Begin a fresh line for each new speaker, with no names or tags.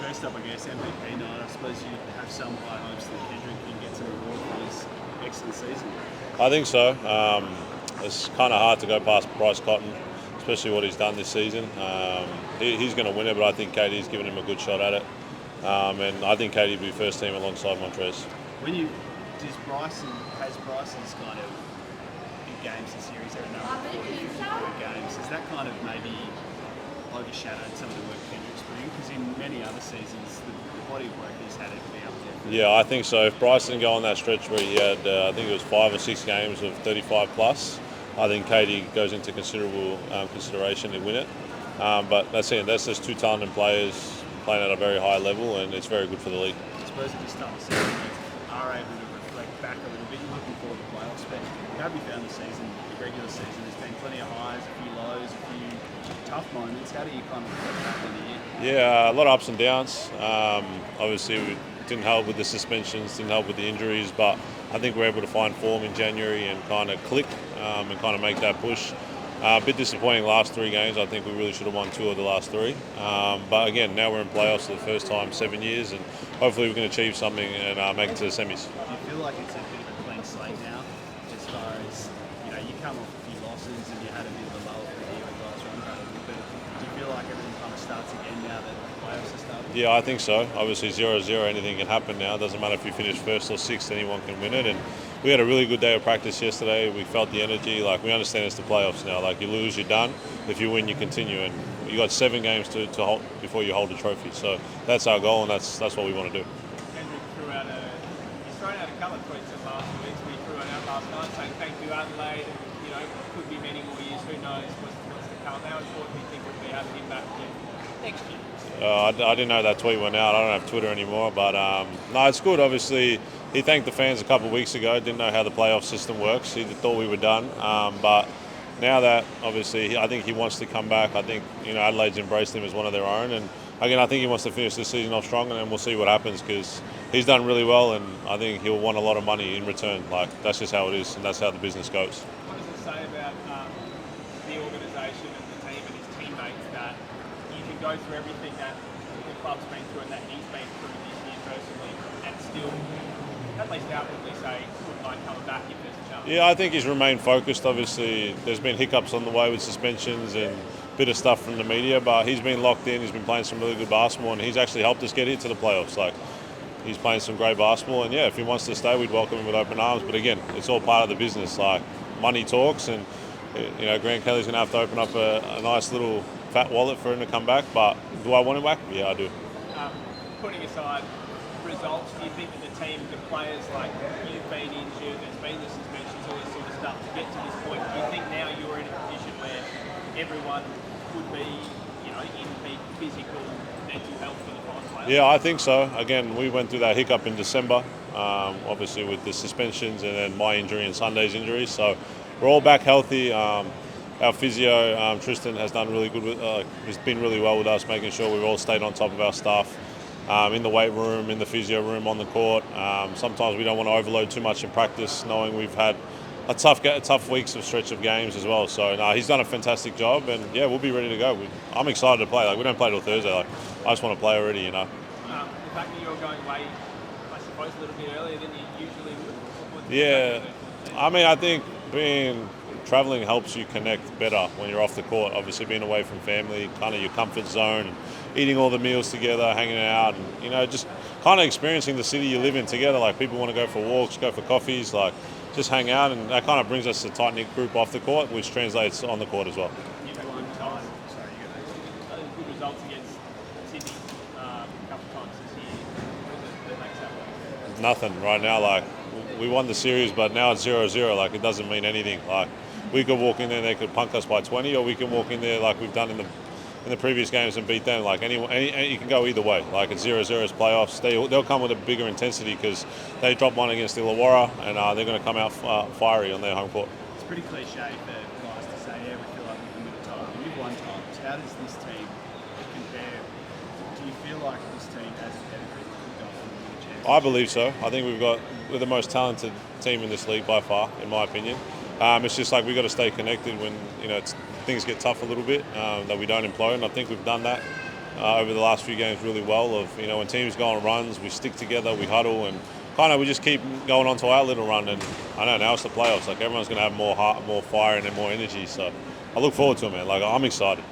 First up, I guess, MVP night. I suppose you have some high hopes that Kendrick can get some reward for his excellent season.
I think so. It's kind of hard to go past Bryce Cotton, especially what he's done this season. He's going to win it, but I think KD's given him a good shot at it. And I think KD will be first team alongside Montrez.
Has Bryce's kind of big games and series there are no games? Has that kind of maybe overshadowed some of the work Kendrick's putting? Because in many other seasons, the body of work he's had it be up there.
Yeah, I think so. If Bryce didn't go on that stretch where he had, I think it was 5 or 6 games of 35 plus, I think KD goes into considerable consideration to win it. But that's just two talented players playing at a very high level, and it's very good for the league.
I suppose at this time of season, you are able to reflect back a little bit. You're looking forward to playoffs, but how have you found the season, the regular season? There's been plenty of highs, a few lows, a few tough moments. How do you kind of reflect back on the year?
Yeah, a lot of ups and downs. Obviously, we didn't help with the suspensions, didn't help with the injuries, but I think we're able to find form in January and kind of click and kind of make that push. A bit disappointing last 3 games. I think we really should have won 2 of the last 3. But again, now we're in playoffs for the first time in 7 years, and hopefully we can achieve something and make it to the semis.
Do you feel like it's a bit of a clean slate now, as far as, you come off a few losses and you had a bit of a lull for the year with guys running a little bit. Do you feel like everything kind of starts again now that the playoffs are starting?
Yeah, I think so. Obviously 0-0, anything can happen now. It doesn't matter if you finish first or sixth, anyone can win it. And we had a really good day of practice yesterday. We felt the energy. Like, we understand it's the playoffs now. Like, you lose, you're done. If you win, you continue. And you got 7 games to hold before you hold the trophy. So that's our goal, and that's what we want to do.
Kendrick he's thrown out a couple of tweets in the last 2 weeks. We threw one out last night saying thank you Adelaide. And, could be many more years. Who knows what's to come. How important do you think would be having him back again next year?
I didn't know that tweet went out. I don't have Twitter anymore, but no, it's good. Obviously, he thanked the fans a couple of weeks ago. Didn't know how the playoff system works. He thought we were done, but now that obviously I think he wants to come back. I think Adelaide's embraced him as one of their own, and again I think he wants to finish this season off strong, and then we'll see what happens because he's done really well, and I think he'll want a lot of money in return. Like, that's just how it is, and that's how the business goes.
What does it say about the organisation and the team and his teammates that you can go through everything that the club's been through and that he's been through this year personally, and still, at least outwardly, say wouldn't mind coming back if there's a chance?
Yeah, I think he's remained focused. Obviously, there's been hiccups on the way with suspensions and a bit of stuff from the media, but he's been locked in. He's been playing some really good basketball, and he's actually helped us get into the playoffs. Like, he's playing some great basketball, and yeah, if he wants to stay, we'd welcome him with open arms. But again, it's all part of the business. Like, money talks, and Grant Kelly's going to have to open up a nice little fat wallet for him to come back. But do I want him back? Yeah, I do.
Putting aside results, do you think that the team, the players, like you've been injured, there's been the suspensions, all this sort of stuff, to get to this point, do you think now you're in a position where everyone would be, in peak physical, mental health for the final playoffs?
Yeah, I think so. Again, we went through that hiccup in December, obviously with the suspensions and then my injury and Sunday's injury. So we're all back healthy. Our physio, Tristan, has done really good. He's been really well with us, making sure we've all stayed on top of our stuff. In the weight room, in the physio room, on the court. Sometimes we don't want to overload too much in practice, knowing we've had a tough weeks of stretch of games as well. So he's done a fantastic job, and yeah, we'll be ready to go. I'm excited to play. Like, we don't play till Thursday. Like, I just want to play already.
The fact that you're going away, I suppose, a little bit earlier than you usually would.
Yeah, I mean, I think traveling helps you connect better when you're off the court. Obviously, being away from family, kind of your comfort zone, and eating all the meals together, hanging out, and just kind of experiencing the city you live in together. Like, people want to go for walks, go for coffees, like just hang out, and that kind of brings us a tight knit group off the court, which translates on the court as well.
You've had good results against Sydney a couple of times this year. What is it that makes that work?
Nothing right now. Like, we won the series, but now it's 0-0. Like, it doesn't mean anything. Like, we could walk in there and they could punk us by 20, or we can walk in there like we've done in the previous games and beat them. Like, you can go either way. Like, it's 0-0, it's playoffs. They'll come with a bigger intensity because they dropped one against Illawarra, and they're going to come out fiery on their home court.
It's pretty cliche for guys to say, yeah, we feel like we can win a title. When you've won titles, how does this team compare? Do you feel like this team has a pedigree that could go on and win a championship?
I believe so. I think we're the most talented team in this league by far, in my opinion. It's just like we've got to stay connected when things get tough a little bit, that we don't implode, and I think we've done that. over the last few games really well. Of when teams go on runs, we stick together, we huddle, and kind of we just keep going on to our little run. And I know now it's the playoffs. Like everyone's going to have more heart, more fire, and then more energy. So I look forward to it, man. Like I'm excited.